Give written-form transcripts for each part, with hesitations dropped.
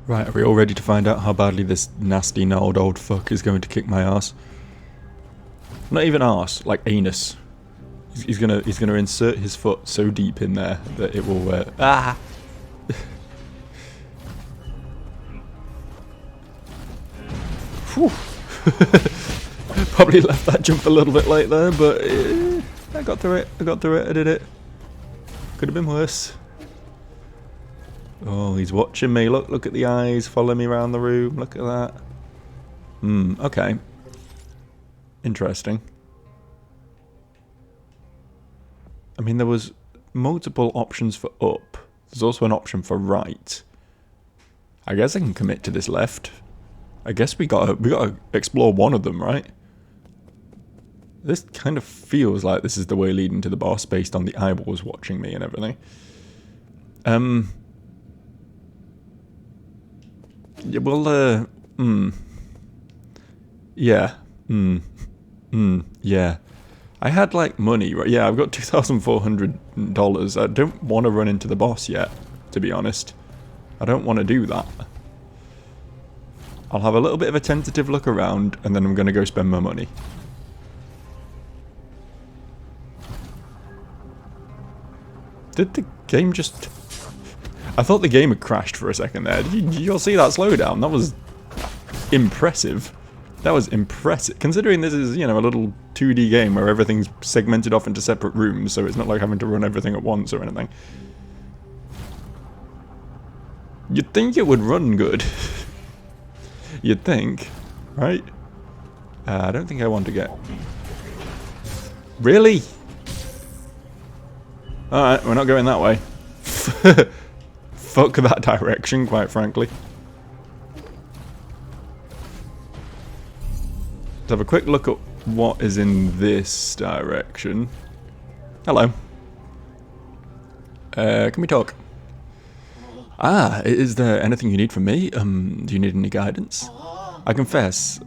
Right, are we all ready to find out how badly this nasty, gnarled old fuck is going to kick my ass? Not even arse, like anus. He's gonna insert his foot so deep in there that it will ah. Whew. Probably left that jump a little bit late there, but I got through it. I did it. Could have been worse. Oh, he's watching me. Look at the eyes. Follow me around the room. Look at that. Okay. Interesting. I mean, there was multiple options for up. There's also an option for right. I guess I can commit to this left. I guess we gotta explore one of them, right? This kind of feels like this is the way leading to the boss based on the eyeballs watching me and everything. Yeah, well, yeah, yeah. I had, like, money, right? Yeah, I've got $2,400. I don't want to run into the boss yet, to be honest. I don't want to do that. I'll have a little bit of a tentative look around, and then I'm going to go spend my money. Did the game just... I thought the game had crashed for a second there. Did you all see that slowdown? That was impressive. That was impressive. Considering this is, you know, a little 2D game where everything's segmented off into separate rooms, so it's not like having to run everything at once or anything. You'd think it would run good. You'd think, right? I don't think I want to get... Really? Alright, we're not going that way. Fuck that direction, quite frankly. Let's have a quick look at what is in this direction. Hello. Can we talk? Ah, is there anything you need from me? Do you need any guidance? I'll confess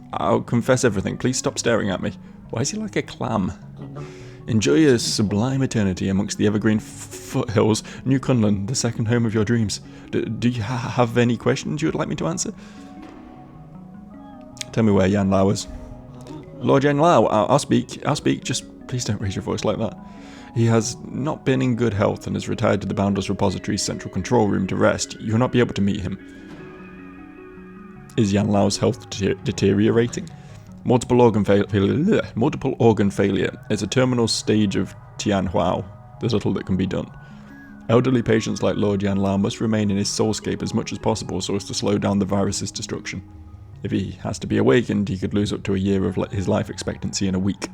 everything. Please stop staring at me. Why is he like a clam? Enjoy a sublime eternity amongst the evergreen foothills, New Kunlun, the second home of your dreams. Do you have any questions you would like me to answer? Tell me where Yan Lao is. Lord Yan Lao, I'll speak, just please don't raise your voice like that. He has not been in good health and has retired to the Boundless Repository's central control room to rest. You will not be able to meet him. Is Yan Lao's health deteriorating? Multiple organ failure is a terminal stage of Tianhuao. There's little that can be done. Elderly patients like Lord Yan Lao must remain in his soulscape as much as possible so as to slow down the virus's destruction. If he has to be awakened, he could lose up to a year of his life expectancy in a week.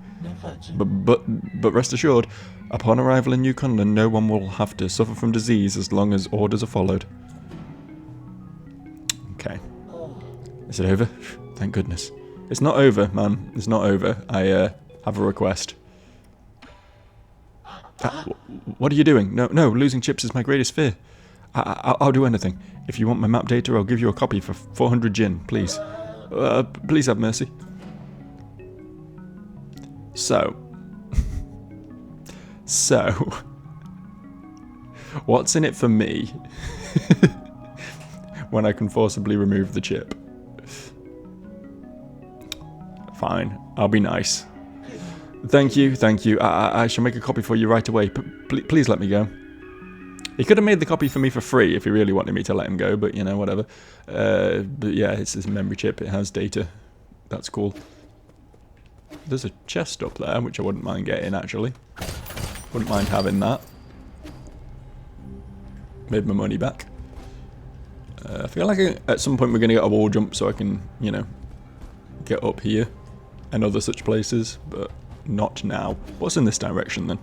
But rest assured, upon arrival in New Kunlun, no one will have to suffer from disease as long as orders are followed. Okay. Is it over? Thank goodness. It's not over, man. It's not over. I have a request. What are you doing? No, losing chips is my greatest fear. I'll do anything. If you want my map data, I'll give you a copy for 400 Jin, please. Please have mercy. So, what's in it for me when I can forcibly remove the chip? Fine, I'll be nice. Thank you. I shall make a copy for you right away. Please let me go. He could have made the copy for me for free if he really wanted me to let him go, but you know, whatever. But yeah, it's his memory chip. It has data. That's cool. There's a chest up there, which I wouldn't mind getting, actually. Wouldn't mind having that. Made my money back. I feel like at some point we're going to get a wall jump so I can, you know, get up here and other such places, but not now. What's in this direction, then?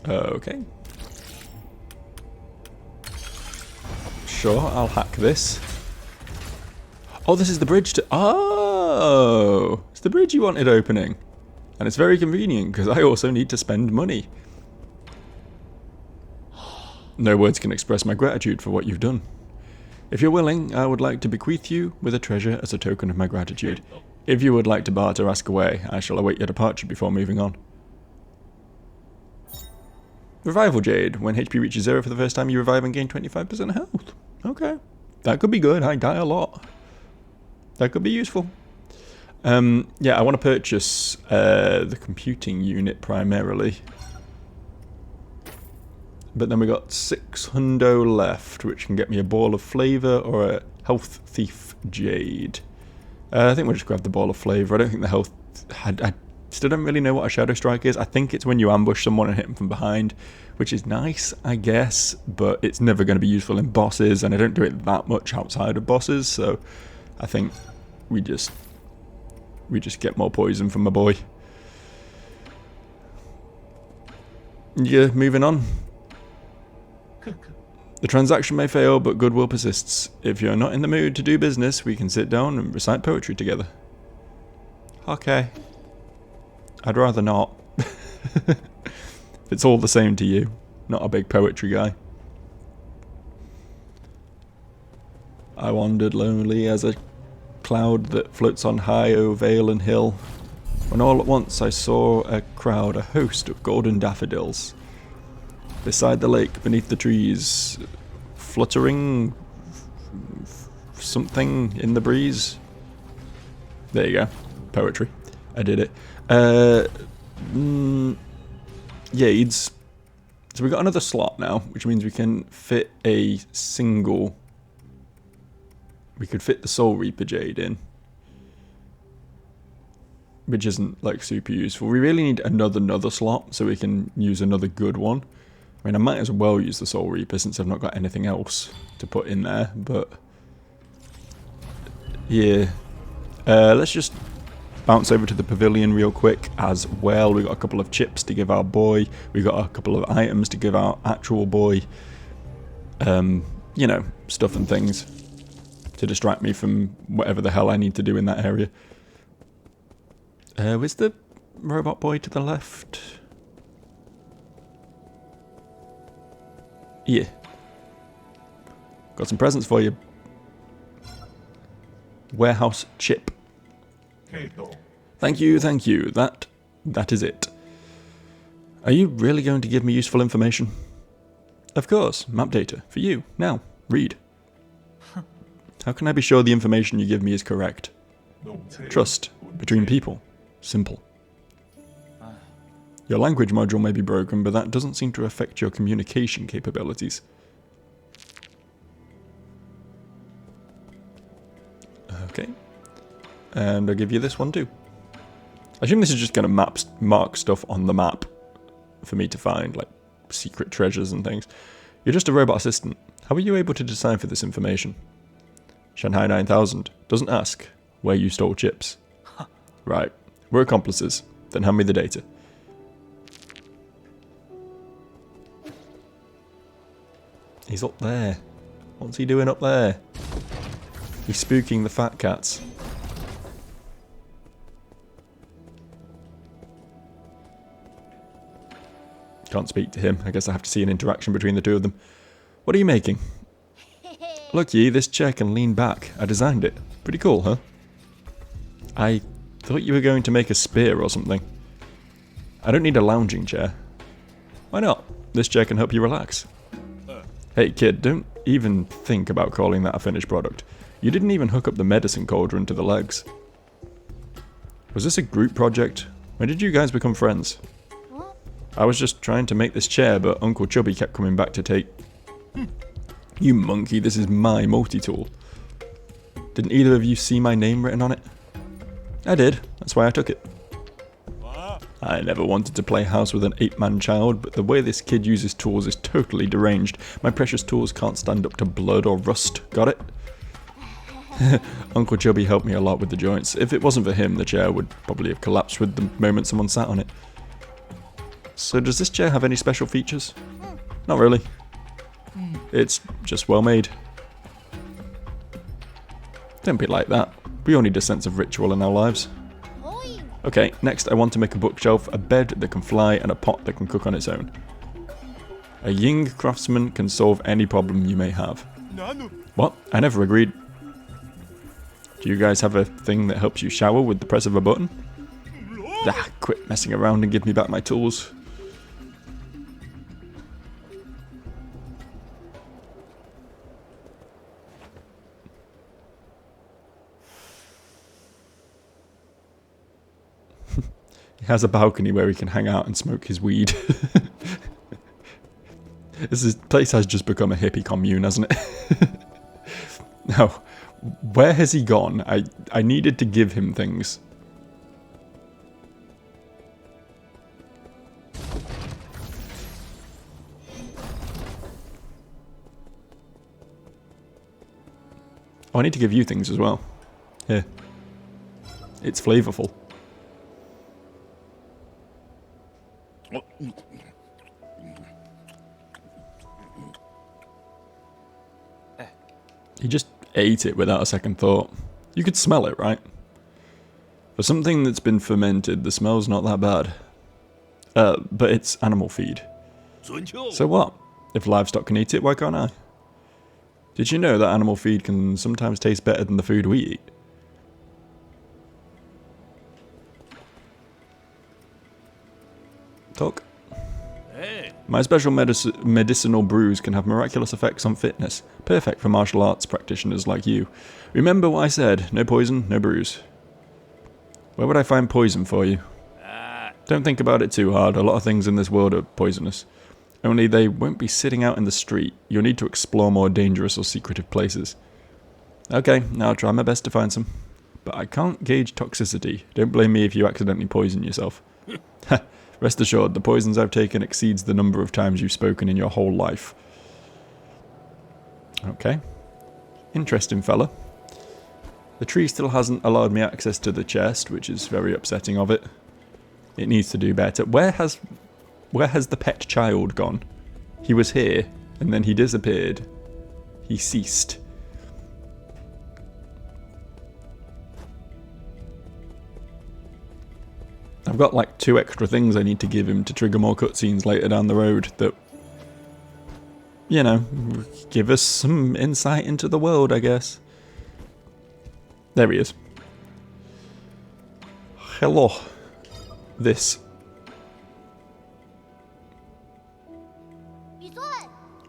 Okay. Sure, I'll hack this. Oh, this is the bridge to... Oh! It's the bridge you wanted opening. And it's very convenient, because I also need to spend money. No words can express my gratitude for what you've done. If you're willing, I would like to bequeath you with a treasure as a token of my gratitude. If you would like to barter, ask away. I shall await your departure before moving on. Revival Jade. When HP reaches 0 for the first time, you revive and gain 25% health. Okay. That could be good. I die a lot. That could be useful. Yeah, I want to purchase the computing unit primarily. But then we got 600 left, which can get me a Ball of Flavor or a Health Thief Jade. I think we'll just grab the Ball of Flavor. I don't think the health... I still don't really know what a Shadow Strike is. I think it's when you ambush someone and hit them from behind, which is nice, I guess, but it's never going to be useful in bosses, and I don't do it that much outside of bosses, so I think we just get more poison from my boy. Yeah, moving on. The transaction may fail, but goodwill persists. If you're not in the mood to do business, we can sit down and recite poetry together. Okay. I'd rather not. It's all the same to you. Not a big poetry guy. I wandered lonely as a cloud that floats on high o' vale and hill, when all at once I saw a crowd, a host of golden daffodils. Beside the lake, beneath the trees, fluttering something in the breeze. There you go. Poetry. I did it. Yades. So we've got another slot now, which means we can fit a single... We could fit the Soul Reaper Jade in. Which isn't, like, super useful. We really need another slot so we can use another good one. I mean, I might as well use the Soul Reaper since I've not got anything else to put in there, but... Yeah. Let's just bounce over to the pavilion real quick as well. We've got a couple of chips to give our boy. We've got a couple of items to give our actual boy. You know, stuff and things to distract me from whatever the hell I need to do in that area. Where's the robot boy to the left? Yeah. Got some presents for you. Warehouse chip. Thank you, thank you. That is it. Are you really going to give me useful information? Of course, map data. For you. Now, read. How can I be sure the information you give me is correct? Trust between people. Simple. Your language module may be broken, but that doesn't seem to affect your communication capabilities. Okay. And I'll give you this one too. I assume this is just going to mark stuff on the map for me to find, like secret treasures and things. You're just a robot assistant. How are you able to decipher this information? Shanghai 9000 doesn't ask where you stole chips. Right. We're accomplices. Then hand me the data. He's up there. What's he doing up there? He's spooking the fat cats. Can't speak to him. I guess I have to see an interaction between the two of them. What are you making? Look, ye, this chair can lean back. I designed it. Pretty cool, huh? I thought you were going to make a spear or something. I don't need a lounging chair. Why not? This chair can help you relax. Hey kid, don't even think about calling that a finished product. You didn't even hook up the medicine cauldron to the legs. Was this a group project? When did you guys become friends? I was just trying to make this chair, but Uncle Chubby kept coming back to take... You monkey, this is my multi-tool. Didn't either of you see my name written on it? I did, that's why I took it. I never wanted to play house with an 8-man child, but the way this kid uses tools is totally deranged. My precious tools can't stand up to blood or rust, got it? Uncle Chubby helped me a lot with the joints. If it wasn't for him, the chair would probably have collapsed with the moment someone sat on it. So does this chair have any special features? Not really. It's just well made. Don't be like that. We all need a sense of ritual in our lives. Okay, next I want to make a bookshelf, a bed that can fly, and a pot that can cook on its own. A Ying craftsman can solve any problem you may have. What? I never agreed. Do you guys have a thing that helps you shower with the press of a button? Ah, quit messing around and give me back my tools. He has a balcony where he can hang out and smoke his weed. This place has just become a hippie commune, hasn't it? Now, where has he gone? I needed to give him things. Oh, I need to give you things as well. Here. It's flavorful. He just ate it without a second thought. You could smell it, right? For something that's been fermented, the smell's not that bad. But it's animal feed. So what? If livestock can eat it, why can't I? Did you know that animal feed can sometimes taste better than the food we eat? Talk. My special medicinal brews can have miraculous effects on fitness, perfect for martial arts practitioners like you. Remember what I said, no poison, no brews. Where would I find poison for you? Don't think about it too hard, a lot of things in this world are poisonous. Only they won't be sitting out in the street, you'll need to explore more dangerous or secretive places. Okay, I'll try my best to find some. But I can't gauge toxicity, don't blame me if you accidentally poison yourself. Rest assured, the poisons I've taken exceeds the number of times you've spoken in your whole life. Okay. Interesting fella. The tree still hasn't allowed me access to the chest, which is very upsetting of it. It needs to do better. Where has the pet child gone? He was here, and then he disappeared. He ceased. I've got like 2 extra things I need to give him to trigger more cutscenes later down the road that, you know, give us some insight into the world, I guess. There he is. Hello. This.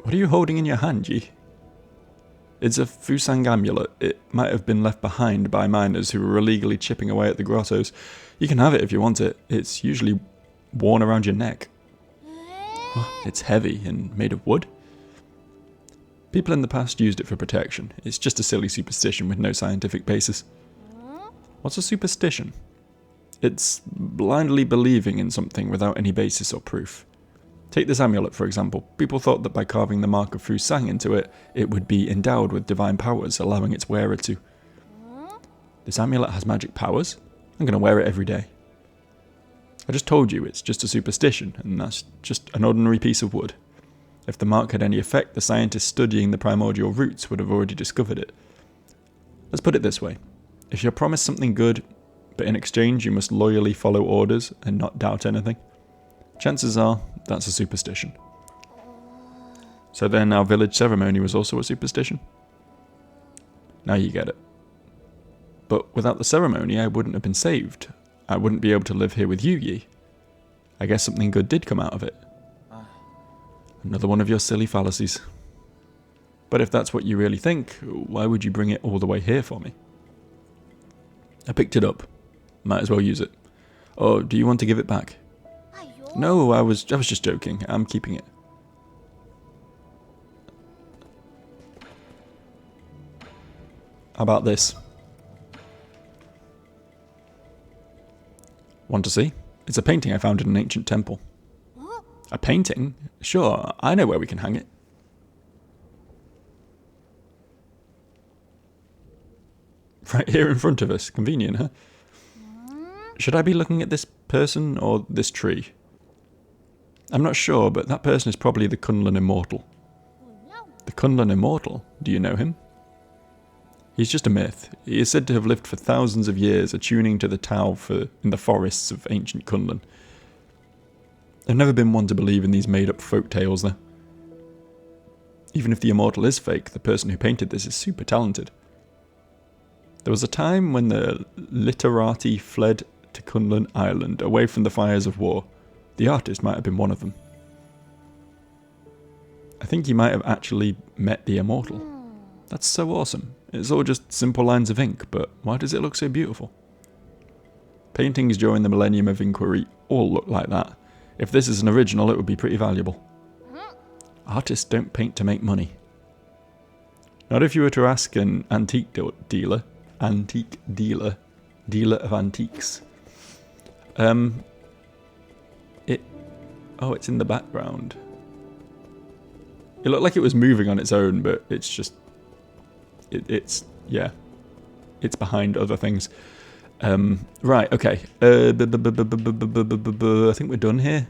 What are you holding in your hand, Yi? It's a Fusang amulet. It might have been left behind by miners who were illegally chipping away at the grottos. You can have it if you want it. It's usually worn around your neck. Oh, it's heavy and made of wood. People in the past used it for protection. It's just a silly superstition with no scientific basis. What's a superstition? It's blindly believing in something without any basis or proof. Take this amulet, for example. People thought that by carving the mark of Fusang into it, it would be endowed with divine powers, allowing its wearer to... This amulet has magic powers? I'm going to wear it every day. I just told you it's just a superstition, and that's just an ordinary piece of wood. If the mark had any effect, the scientists studying the primordial roots would have already discovered it. Let's put it this way. If you're promised something good, but in exchange you must loyally follow orders and not doubt anything, chances are that's a superstition. So then our village ceremony was also a superstition? Now you get it. But without the ceremony I wouldn't have been saved. I wouldn't be able to live here with you, Yi. I guess something good did come out of it. Another one of your silly fallacies. But if that's what you really think, why would you bring it all the way here for me? I picked it up. Might as well use it. Or do you want to give it back? No, I was just joking. I'm keeping it. How about this? Want to see? It's a painting I found in an ancient temple. A painting? Sure, I know where we can hang it. Right here in front of us. Convenient, huh? Should I be looking at this person or this tree? I'm not sure, but that person is probably the Kunlun Immortal. The Kunlun Immortal? Do you know him? He's just a myth. He is said to have lived for thousands of years, attuning to the Tao in the forests of ancient Kunlun. I've never been one to believe in these made-up folk tales, though. Even if the Immortal is fake, the person who painted this is super talented. There was a time when the literati fled to Kunlun Island, away from the fires of war. The artist might have been one of them. I think he might have actually met the immortal. That's so awesome. It's all just simple lines of ink, but why does it look so beautiful? Paintings during the Millennium of Inquiry all look like that. If this is an original, it would be pretty valuable. Artists don't paint to make money. Not if you were to ask an antique dealer of antiques. Oh, it's in the background. It looked like it was moving on its own, but it's just, it's behind other things. Right, okay. I think we're done here.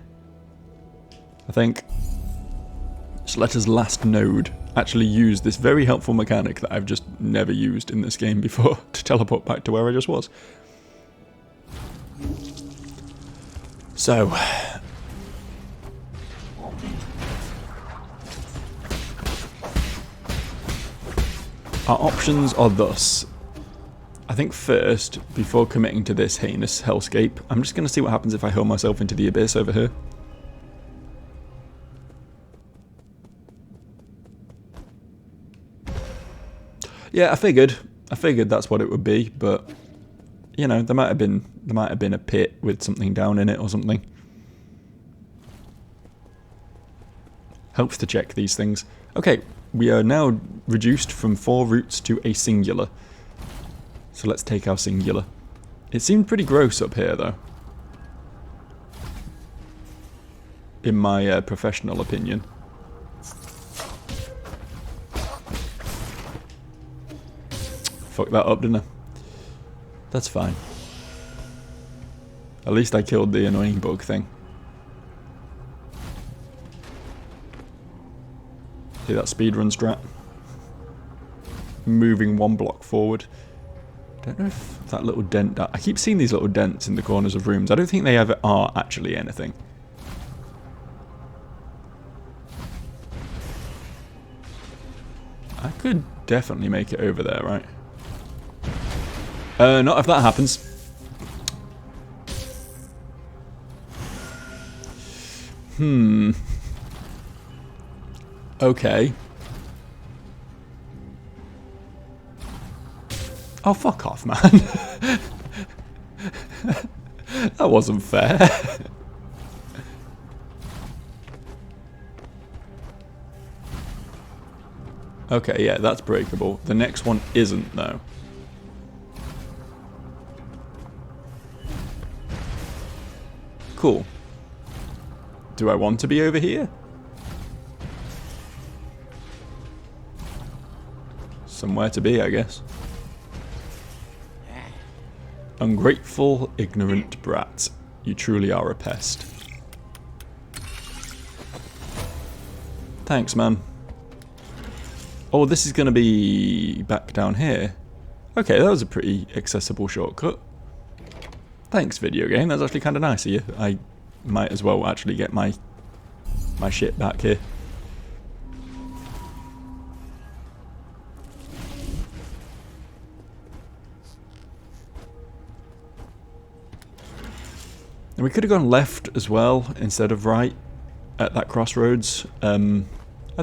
I think. Just let us last node actually use this very helpful mechanic that I've just never used in this game before to teleport back to where I just was. So. Our options are thus. I think first, before committing to this heinous hellscape, I'm just going to see what happens if I hurl myself into the abyss over here. Yeah, I figured that's what it would be, but you know, there might have been a pit with something down in it or something. Helps to check these things. Okay, we are now reduced from 4 routes to a singular. So let's take our singular. It seemed pretty gross up here, though. In my professional opinion. Fucked that up, didn't I? That's fine. At least I killed the annoying bug thing. See that speedrun strat? Moving 1 block forward. Don't know if that little dent... I keep seeing these little dents in the corners of rooms. I don't think they ever are actually anything. I could definitely make it over there, right? Not if that happens. Okay. Oh, fuck off, man. That wasn't fair. Okay, yeah, that's breakable. The next one isn't, though. Cool. Do I want to be over here? Somewhere to be, I guess. Ungrateful, ignorant brat. You truly are a pest. Thanks, man. Oh, this is going to be back down here. Okay, that was a pretty accessible shortcut. Thanks, video game. That's actually kind of nice of you. I might as well actually get my shit back here. And we could have gone left as well instead of right at that crossroads. I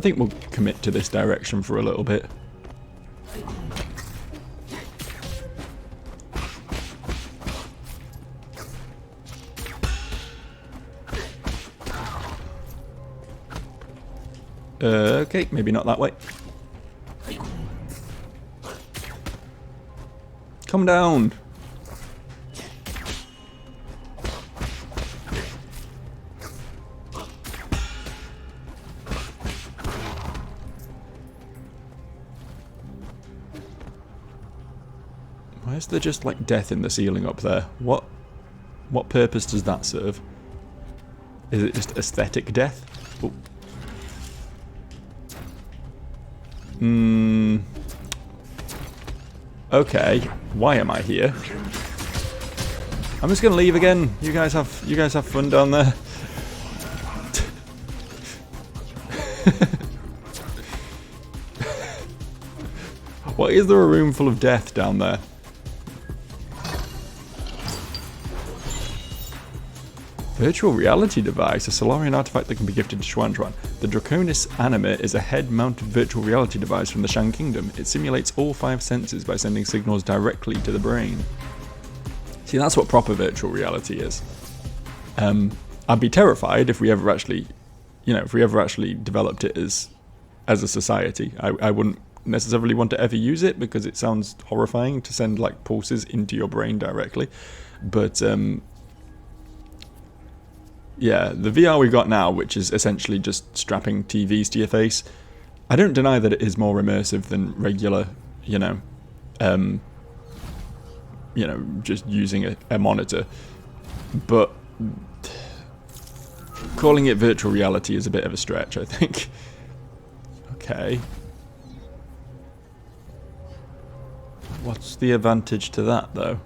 think we'll commit to this direction for a little bit. Okay, maybe not that way. Come down. Why is there just like death in the ceiling up there? What purpose does that serve? Is it just aesthetic death? Oh. Okay, why am I here? I'm just gonna leave again. You guys have fun down there. Why is there a room full of death down there? Virtual reality device, a Solarian artifact that can be gifted to Xuan Xuan. The Draconis Anima is a head-mounted virtual reality device from the Shang Kingdom. It simulates all 5 senses by sending signals directly to the brain. See, that's what proper virtual reality is. I'd be terrified if we ever actually, developed it as a society. I wouldn't necessarily want to ever use it because it sounds horrifying to send like pulses into your brain directly. But yeah, the VR we've got now, which is essentially just strapping TVs to your face, I don't deny that it is more immersive than regular, just using a monitor. But calling it virtual reality is a bit of a stretch, I think. Okay. What's the advantage to that, though?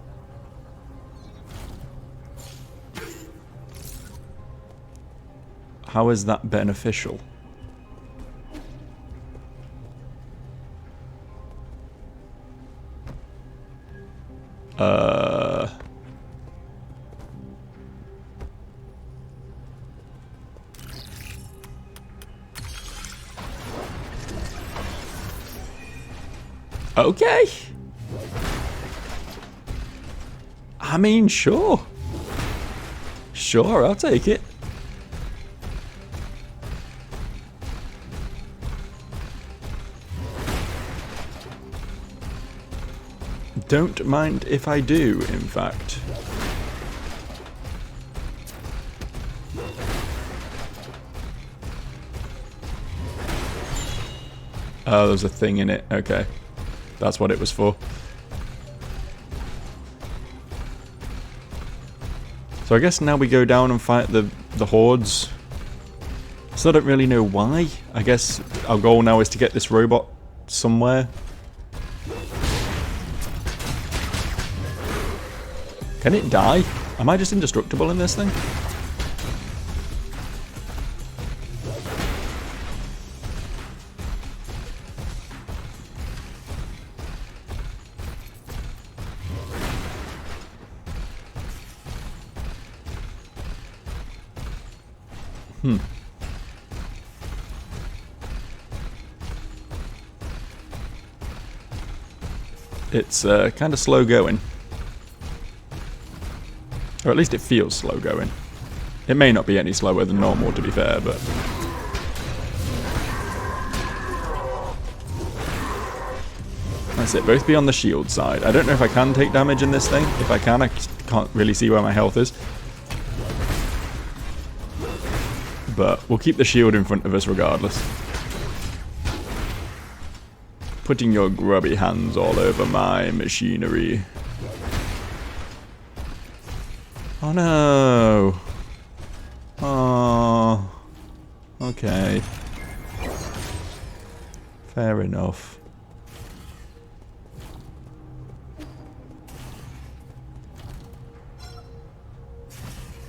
How is that beneficial? Okay. I mean, sure. Sure, I'll take it. Don't mind if I do, in fact. Oh, there's a thing in it. Okay. That's what it was for. So I guess now we go down and fight the hordes. So I don't really know why. I guess our goal now is to get this robot somewhere. Can it die? Am I just indestructible in this thing? It's kind of slow going. Or at least it feels slow going. It may not be any slower than normal, to be fair, but... That's it, both be on the shield side. I don't know if I can take damage in this thing. If I can, I can't really see where my health is. But we'll keep the shield in front of us regardless. Putting your grubby hands all over my machinery. Oh no! Oh, okay. Fair enough.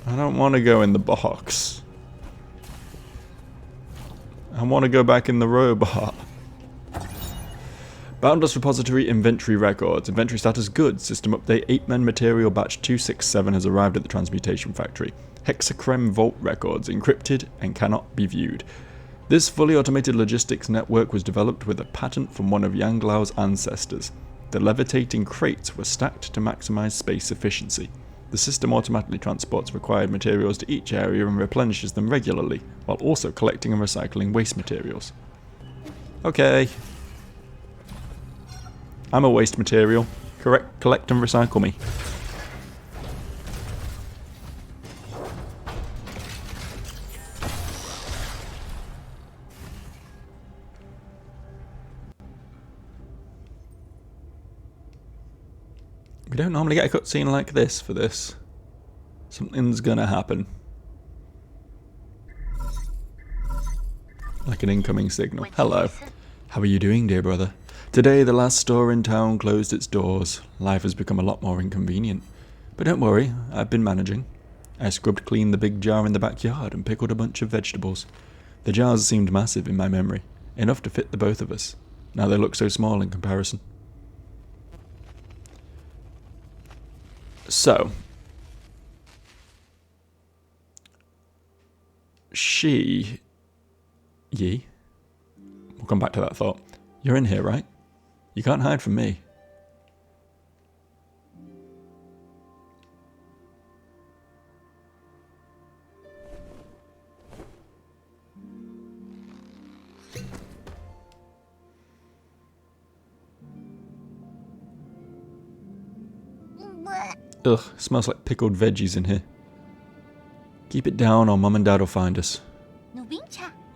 I don't want to go in the box. I want to go back in the robot. Boundless Repository Inventory Records. Inventory status good. System update 8-man material batch 267 has arrived at the transmutation factory. Hexachrome Vault records encrypted and cannot be viewed. This fully automated logistics network was developed with a patent from one of Yang Lao's ancestors. The levitating crates were stacked to maximize space efficiency. The system automatically transports required materials to each area and replenishes them regularly, while also collecting and recycling waste materials. Okay. I'm a waste material. Collect and recycle me. We don't normally get a cutscene like this for this. Something's gonna happen. Like an incoming signal. Hello. How are you doing, dear brother? Today, the last store in town closed its doors. Life has become a lot more inconvenient. But don't worry, I've been managing. I scrubbed clean the big jar in the backyard and pickled a bunch of vegetables. The jars seemed massive in my memory, enough to fit the both of us. Now they look so small in comparison. So, She... Yi? We'll come back to that thought. You're in here, right? You can't hide from me. Ugh, smells like pickled veggies in here. Keep it down or Mum and Dad will find us.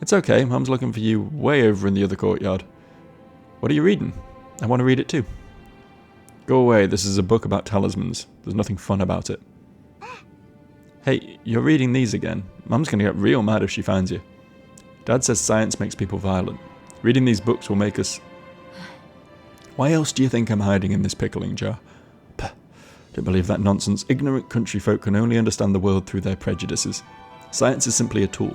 It's okay, Mum's looking for you way over in the other courtyard. What are you reading? I want to read it too. Go away, this is a book about talismans. There's nothing fun about it. Hey, you're reading these again. Mum's gonna get real mad if she finds you. Dad says science makes people violent. Reading these books will make us... Why else do you think I'm hiding in this pickling jar? Don't believe that nonsense. Ignorant country folk can only understand the world through their prejudices. Science is simply a tool.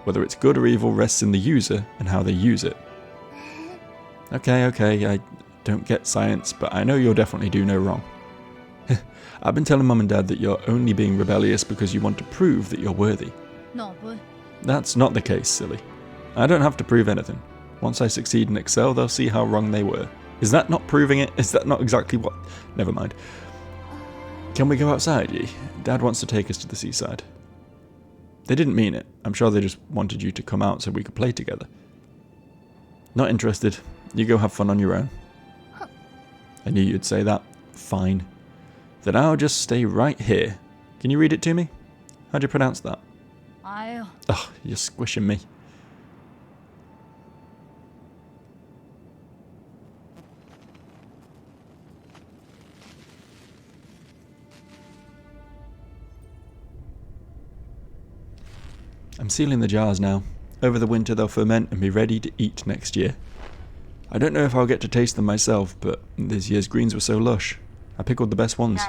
Whether it's good or evil rests in the user and how they use it. Okay, I don't get science, but I know you'll definitely do no wrong. I've been telling Mum and Dad that you're only being rebellious because you want to prove that you're worthy. No, but... That's not the case, silly. I don't have to prove anything. Once I succeed and excel, they'll see how wrong they were. Is that not proving it? Is that not exactly what... Never mind. Can we go outside, Yi? Dad wants to take us to the seaside. They didn't mean it. I'm sure they just wanted you to come out so we could play together. Not interested. You go have fun on your own. I knew you'd say that. Fine. Then I'll just stay right here. Can you read it to me? How do you pronounce that? Ugh, you're squishing me. I'm sealing the jars now. Over the winter they'll ferment and be ready to eat next year. I don't know if I'll get to taste them myself, but this year's greens were so lush. I pickled the best ones.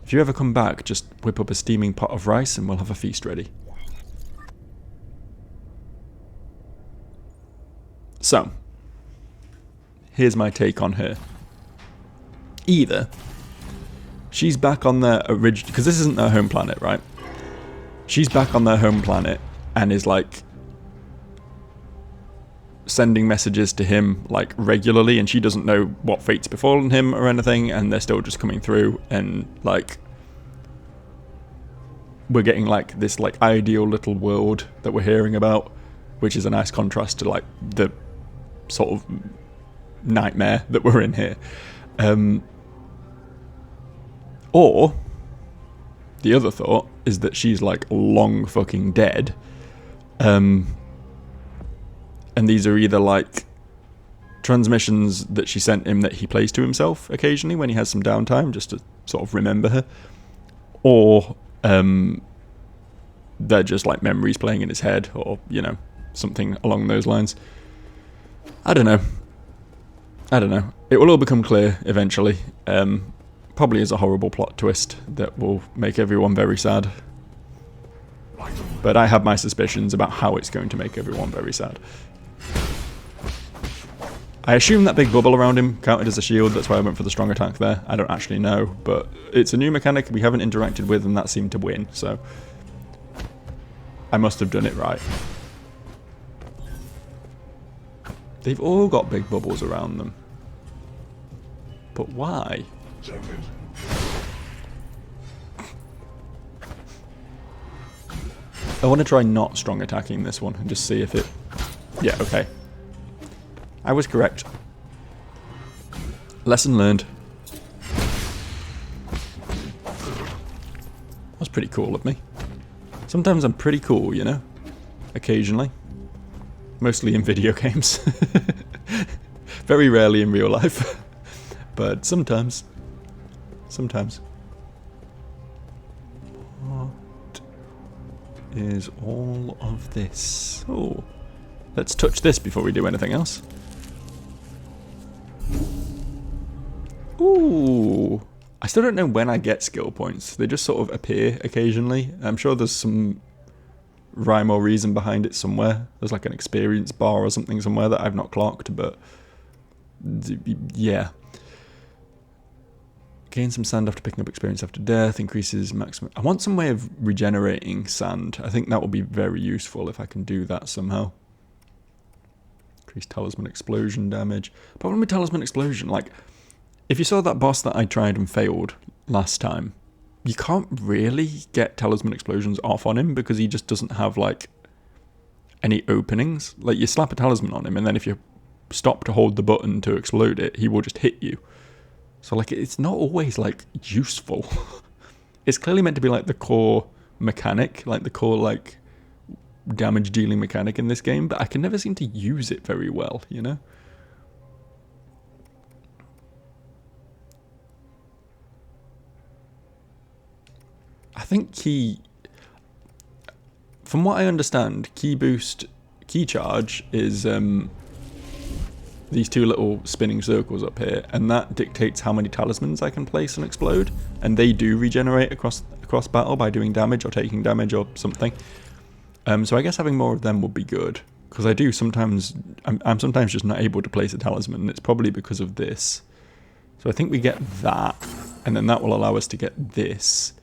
If you ever come back, just whip up a steaming pot of rice and we'll have a feast ready. So, here's my take on her. Either she's back on their original... Because this isn't their home planet, right? She's back on their home planet and is like sending messages to him like regularly, and she doesn't know what fate's befallen him or anything, and they're still just coming through, and like we're getting like this like ideal little world that we're hearing about, which is a nice contrast to like the sort of nightmare that we're in here. Or the other thought is that she's like long fucking dead. And these are either like transmissions that she sent him that he plays to himself occasionally when he has some downtime just to sort of remember her. Or they're just like memories playing in his head, or, you know, something along those lines. I don't know. It will all become clear eventually. Probably is a horrible plot twist that will make everyone very sad. But I have my suspicions about how it's going to make everyone very sad. I assume that big bubble around him counted as a shield, that's why I went for the strong attack there. I don't actually know, but it's a new mechanic we haven't interacted with and that seemed to win, so I must have done it right. They've all got big bubbles around them. But why? I want to try not strong attacking this one and just see if it... Yeah, okay. I was correct. Lesson learned. That's pretty cool of me. Sometimes I'm pretty cool, you know? Occasionally. Mostly in video games. Very rarely in real life. But sometimes. Sometimes. What is all of this? Oh. Let's touch this before we do anything else. Ooh. I still don't know when I get skill points. They just sort of appear occasionally. I'm sure there's some rhyme or reason behind it somewhere. There's like an experience bar or something somewhere that I've not clocked, but yeah. Gain some sand after picking up experience after death. Increases maximum. I want some way of regenerating sand. I think that will be very useful if I can do that somehow. Increase talisman explosion damage. Problem with talisman explosion, like, if you saw that boss that I tried and failed last time, you can't really get talisman explosions off on him because he just doesn't have, like, any openings. Like, you slap a talisman on him, and then if you stop to hold the button to explode it, he will just hit you. So, like, it's not always, like, useful. It's clearly meant to be, like, the core mechanic, like, the core, like, damage-dealing mechanic in this game, but I can never seem to use it very well, you know? I think from what I understand, key boost, key charge is, these two little spinning circles up here, and that dictates how many talismans I can place and explode, and they do regenerate across battle by doing damage or taking damage or something. So I guess having more of them would be good, because I do sometimes, I'm sometimes just not able to place a talisman, and it's probably because of this. So I think we get that, and then that will allow us to get this.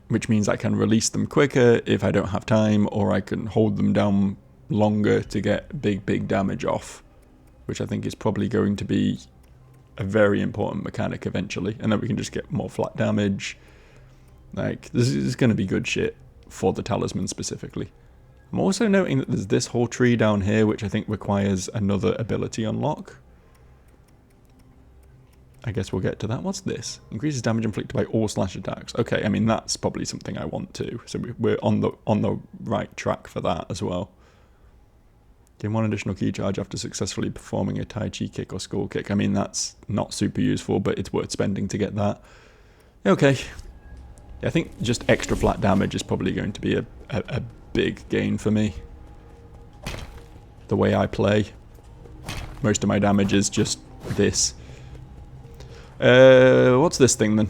Which means I can release them quicker if I don't have time, or I can hold them down longer to get big damage off, which I think is probably going to be a very important mechanic eventually, and then we can just get more flat damage. Like, this is going to be good shit for the talisman specifically. I'm also noting that there's this whole tree down here, which I think requires another ability unlock. I guess we'll get to that. What's this? Increases damage inflicted by all slash attacks. Okay, I mean, that's probably something I want to. So we're on the right track for that as well. Gain 1 additional key charge after successfully performing a Tai Chi kick or skull kick. I mean, that's not super useful, but it's worth spending to get that. Okay. Yeah, I think just extra flat damage is probably going to be a big gain for me. The way I play. Most of my damage is just this. What's this thing then?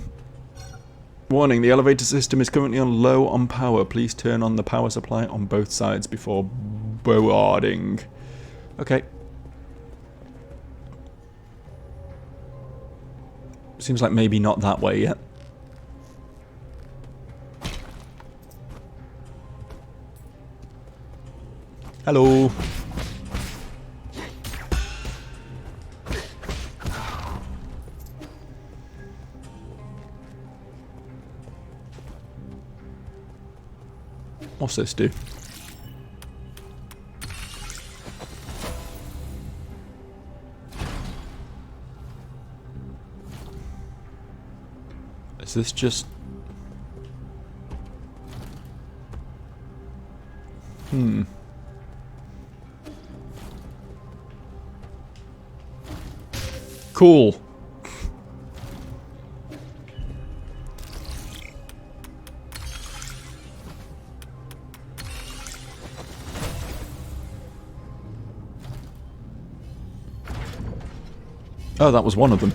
Warning, the elevator system is currently on low on power. Please turn on the power supply on both sides before boarding. Okay. Seems like maybe not that way yet. Hello. What's this do? Is this just... Cool. Oh, that was one of them.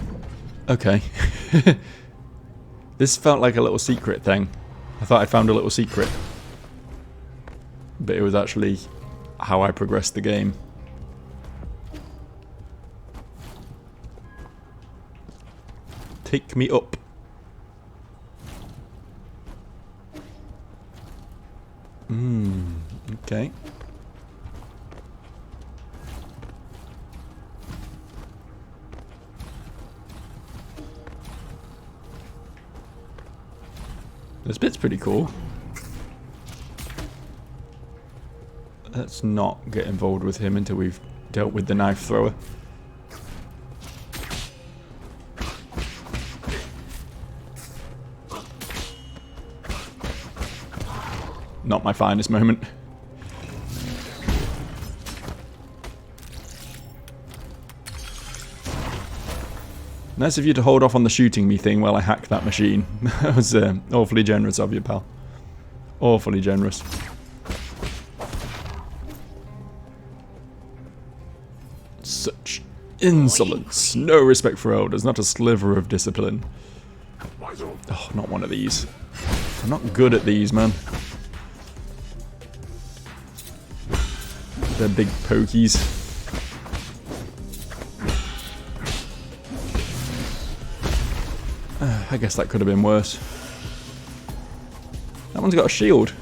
Okay. This felt like a little secret thing. I thought I found a little secret. But it was actually how I progressed the game. Take me up. Okay. This bit's pretty cool. Let's not get involved with him until we've dealt with the knife thrower. Not my finest moment. Nice of you to hold off on the shooting me thing while I hack that machine. That was awfully generous of you, pal. Awfully generous. Such insolence. No respect for elders, not a sliver of discipline. Oh, not one of these. I'm not good at these, man. They're big pokies. I guess that could have been worse. That one's got a shield.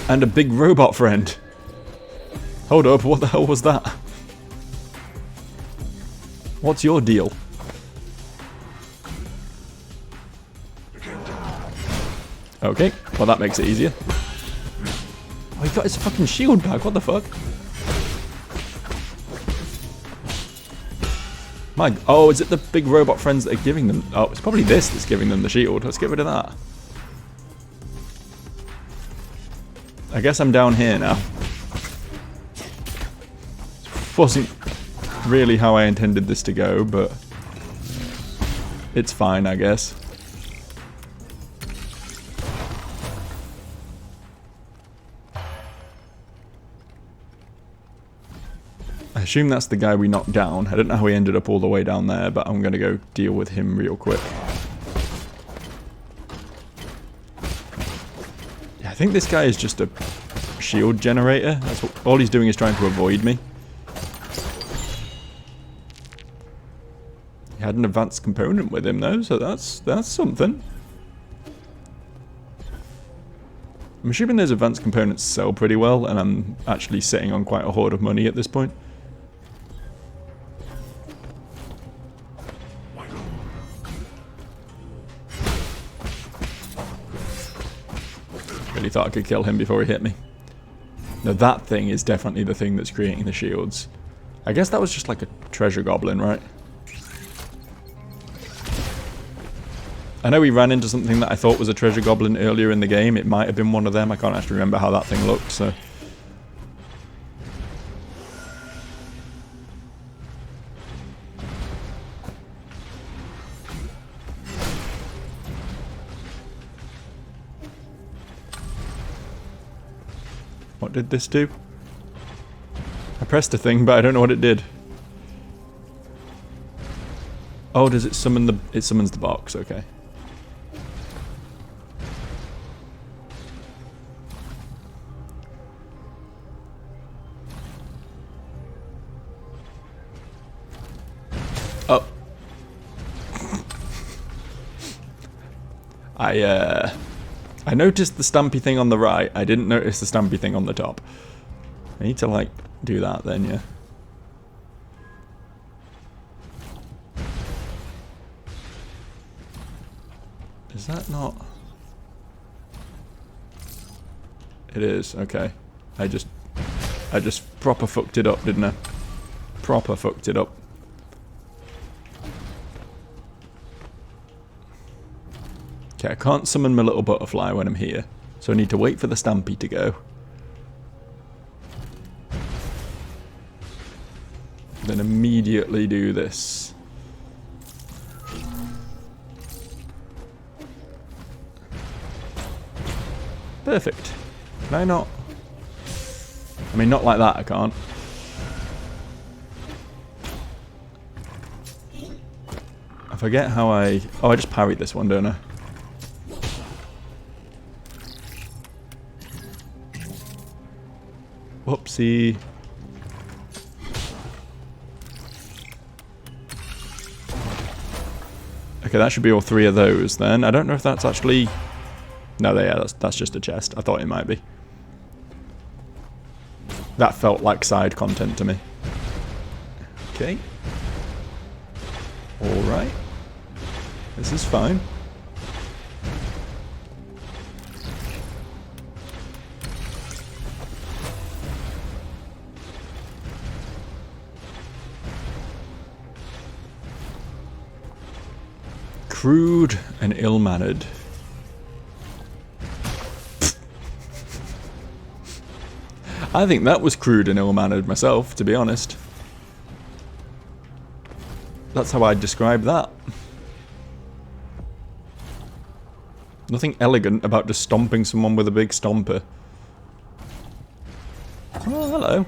And a big robot friend. Hold up, what the hell was that? What's your deal? Okay, well that makes it easier. Oh, he got his fucking shield back, what the fuck? Oh, is it the big robot friends that are giving them... Oh, it's probably this that's giving them the shield. Let's get rid of that. I guess I'm down here now. Wasn't really how I intended this to go, but it's fine, I guess. I assume that's the guy we knocked down. I don't know how he ended up all the way down there, but I'm going to go deal with him real quick. Yeah, I think this guy is just a shield generator. That's what, all he's doing is trying to avoid me. He had an advanced component with him though, so that's something. I'm assuming those advanced components sell pretty well, and I'm actually sitting on quite a hoard of money at this point. Really thought I could kill him before he hit me. Now that thing is definitely the thing that's creating the shields. I guess that was just like a treasure goblin, right? I know we ran into something that I thought was a treasure goblin earlier in the game. It might have been one of them. I can't actually remember how that thing looked, so... What did this do? I pressed a thing, but I don't know what it did. Oh, does it summon the... It summons the box, okay. Oh. I noticed the stampy thing on the right. I didn't notice the stampy thing on the top. I need to, like, do that then, yeah. Is that not... It is, okay. I just proper fucked it up, didn't I? Proper fucked it up. Okay, I can't summon my little butterfly when I'm here, so I need to wait for the stampy to go. Then immediately do this. Perfect. Can I not? I mean, not like that, I can't. I forget how I... Oh, I just parried this one, don't I? Whoopsie. Okay, that should be all three of those then. I don't know if that's actually... No, yeah, that's just a chest. I thought it might be. That felt like side content to me. Okay. Alright. This is fine. Crude and ill-mannered. I think that was crude and ill-mannered myself, to be honest. That's how I'd describe that. Nothing elegant about just stomping someone with a big stomper. Oh, hello.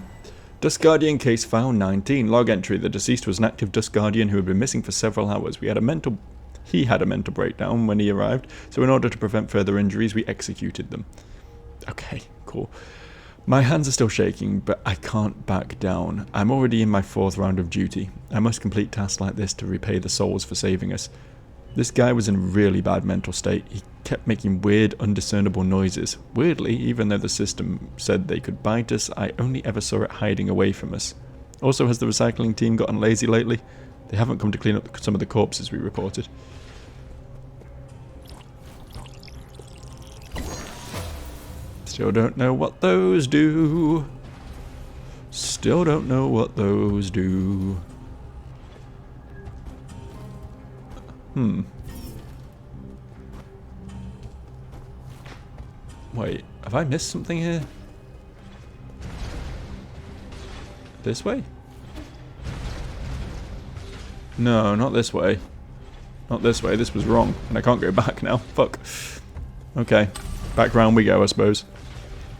Dust Guardian case found 19. Log entry. The deceased was an active Dust Guardian who had been missing for several hours. He had a mental breakdown when he arrived, so in order to prevent further injuries, we executed them. Okay, cool. My hands are still shaking, but I can't back down. I'm already in my 4th round of duty. I must complete tasks like this to repay the souls for saving us. This guy was in a really bad mental state. He kept making weird, undiscernible noises. Weirdly, even though the system said they could bite us, I only ever saw it hiding away from us. Also, has the recycling team gotten lazy lately? They haven't come to clean up some of the corpses we reported. Still don't know what those do. Still don't know what those do. Wait, have I missed something here? This way? No, not this way. Not this way, this was wrong. And I can't go back now. Fuck. Okay, back round we go, I suppose.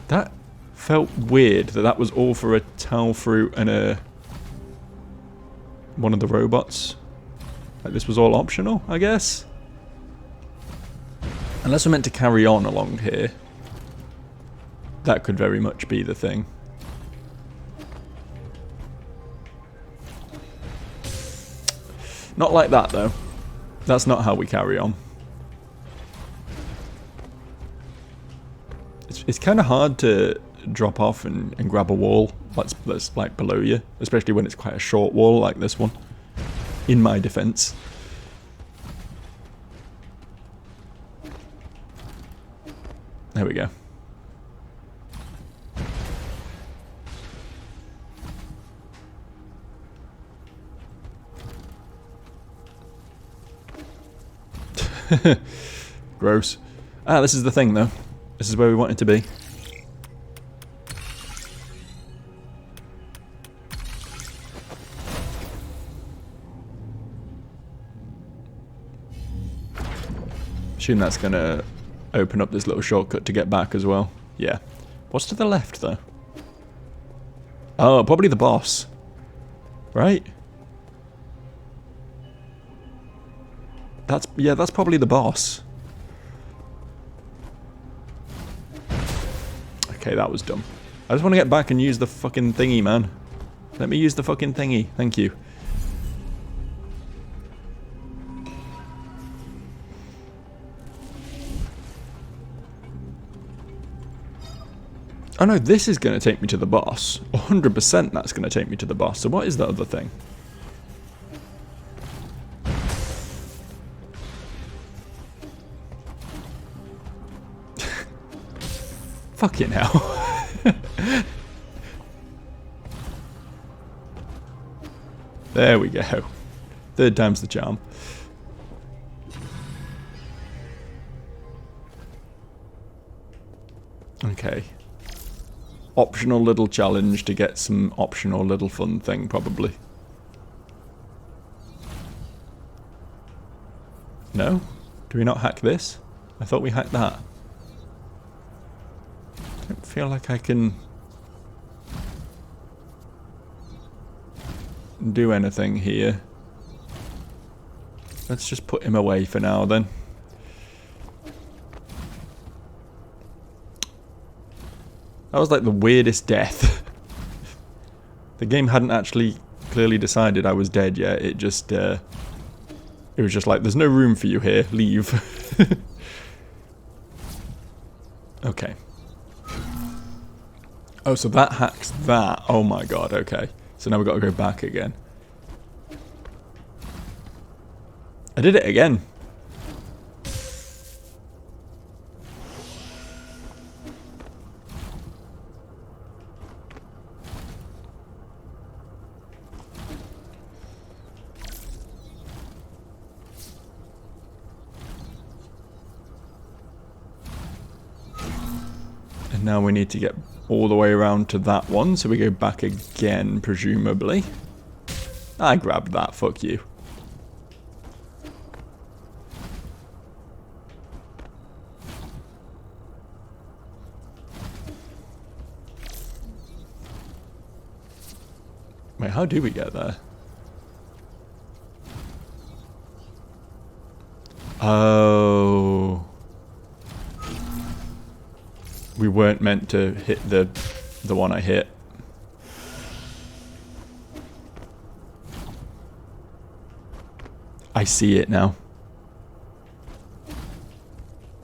That felt weird that that was all for a towel fruit and a... one of the robots. Like this was all optional, I guess? Unless we're meant to carry on along here. That could very much be the thing. Not like that, though. That's not how we carry on. It's kind of hard to drop off and grab a wall that's like below you, especially when it's quite a short wall like this one. In my defense. There we go. Gross. Ah, this is the thing though. This is where we want it to be. Assume that's gonna open up this little shortcut to get back as well. Yeah. What's to the left though? Oh, probably the boss. Right? Yeah, that's probably the boss. Okay, that was dumb. I just want to get back and use the fucking thingy, man. Let me use the fucking thingy. Thank you. Oh no, this is going to take me to the boss. 100% that's going to take me to the boss. So what is the other thing? Fucking hell. There we go. 3rd time's the charm. Okay. Optional little challenge to get some optional little fun thing, probably. No? Do we not hack this? I thought we hacked that. I don't feel like I can do anything here. Let's just put him away for now then. That was like the weirdest death. The game hadn't actually clearly decided I was dead yet. It just, it was just like, there's no room for you here, leave. Okay. Oh, so that hacks that. Oh my god, okay. So now we've got to go back again. I did it again. And now we need to get all the way around to that one, so we go back again, presumably. I grabbed that, fuck you. Wait, how do we get there? Oh. We weren't meant to hit the The one I hit. I see it now.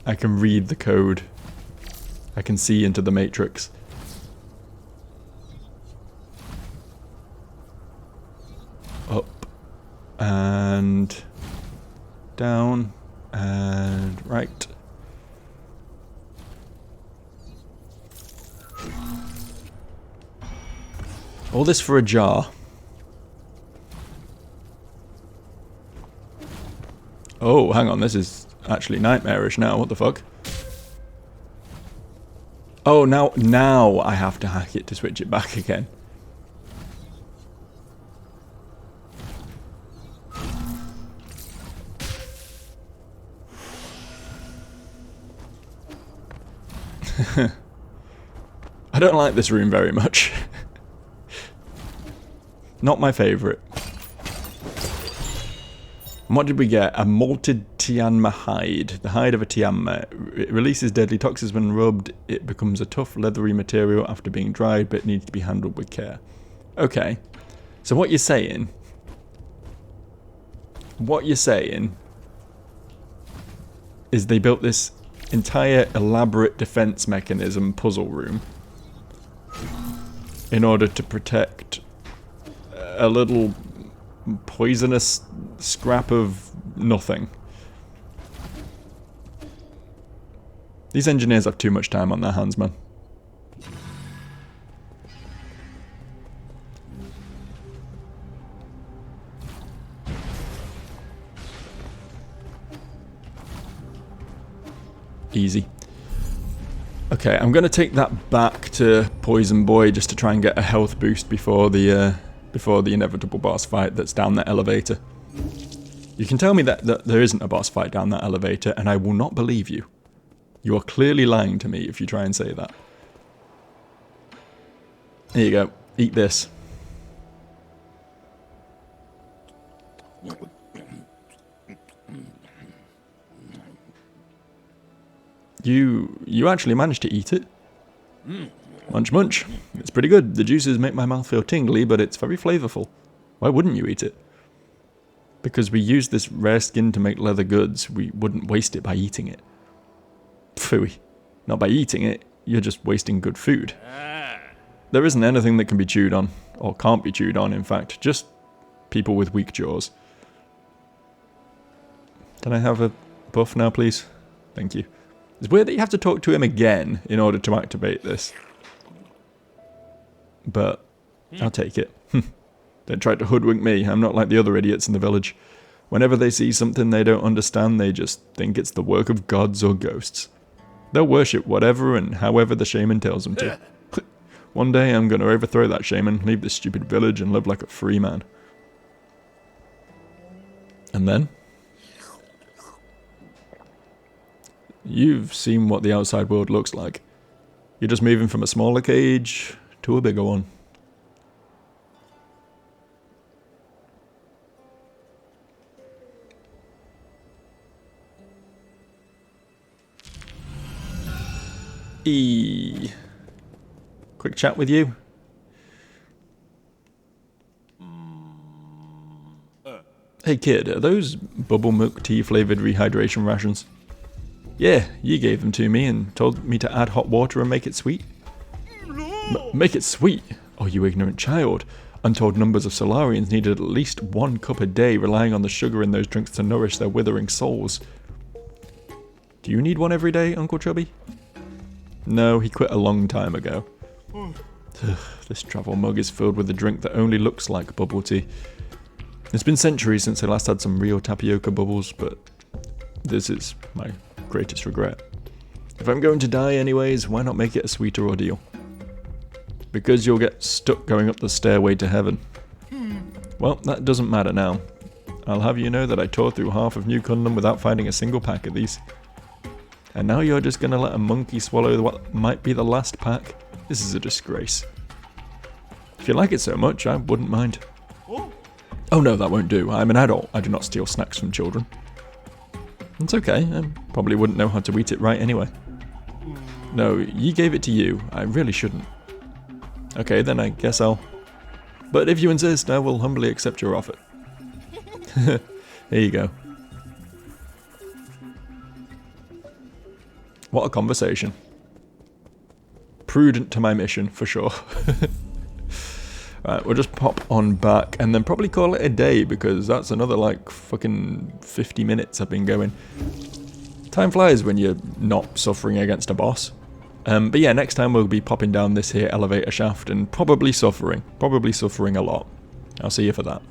I can read the code. I can see into the matrix. Up and down and right. All this for a jar. Oh, hang on, this is actually nightmarish now, what the fuck? Oh, now I have to hack it to switch it back again. I don't like this room very much. Not my favourite. And what did we get? A malted Tianma hide. The hide of a Tianma. It releases deadly toxins when rubbed. It becomes a tough, leathery material after being dried, but it needs to be handled with care. Okay. So what you're saying... is they built this entire elaborate defense mechanism puzzle room in order to protect a little poisonous scrap of nothing. These engineers have too much time on their hands, man. Easy. Okay, I'm gonna take that back to Poison Boy just to try and get a health boost before the inevitable boss fight that's down that elevator. You can tell me that there isn't a boss fight down that elevator, and I will not believe you. You are clearly lying to me if you try and say that. There you go. Eat this. You actually managed to eat it. Munch munch. It's pretty good. The juices make my mouth feel tingly, but it's very flavorful. Why wouldn't you eat it? Because we used this rare skin to make leather goods. We wouldn't waste it by eating it. Phooey. Not by eating it, you're just wasting good food. There isn't anything that can be chewed on. Or can't be chewed on, in fact. Just people with weak jaws. Can I have a buff now, please? Thank you. It's weird that you have to talk to him again in order to activate this. But I'll take it. Don't try to hoodwink me. I'm not like the other idiots in the village. Whenever they see something they don't understand, they just think it's the work of gods or ghosts. They'll worship whatever and however the shaman tells them to. One day I'm going to overthrow that shaman, leave this stupid village and live like a free man. And then? You've seen what the outside world looks like. You're just moving from a smaller cage to a bigger one. Quick chat with you. Hey kid, are those bubble milk tea flavoured rehydration rations? Yeah, you gave them to me and told me to add hot water and make it sweet. Make it sweet? Oh, you ignorant child. Untold numbers of Solarians needed at least 1 cup a day, relying on the sugar in those drinks to nourish their withering souls. Do you need one every day, Uncle Chubby? No, he quit a long time ago. This travel mug is filled with a drink that only looks like bubble tea. It's been centuries since I last had some real tapioca bubbles, but this is my greatest regret. If I'm going to die anyways, why not make it a sweeter ordeal? Because you'll get stuck going up the stairway to heaven. Well, that doesn't matter now. I'll have you know that I tore through half of New Cundlam without finding a single pack of these. And now you're just gonna let a monkey swallow what might be the last pack? This is a disgrace. If you like it so much, I wouldn't mind. Oh no, that won't do. I'm an adult. I do not steal snacks from children. It's okay. I probably wouldn't know how to eat it right anyway. No, you gave it to you. I really shouldn't. Okay, then I guess I'll... But if you insist, I will humbly accept your offer. Here you go. What a conversation. Prudent to my mission, for sure. Right, we'll just pop on back and then probably call it a day, because that's another like fucking 50 minutes I've been going. Time flies when you're not suffering against a boss. But yeah, next time we'll be popping down this here elevator shaft and probably suffering a lot. I'll see you for that.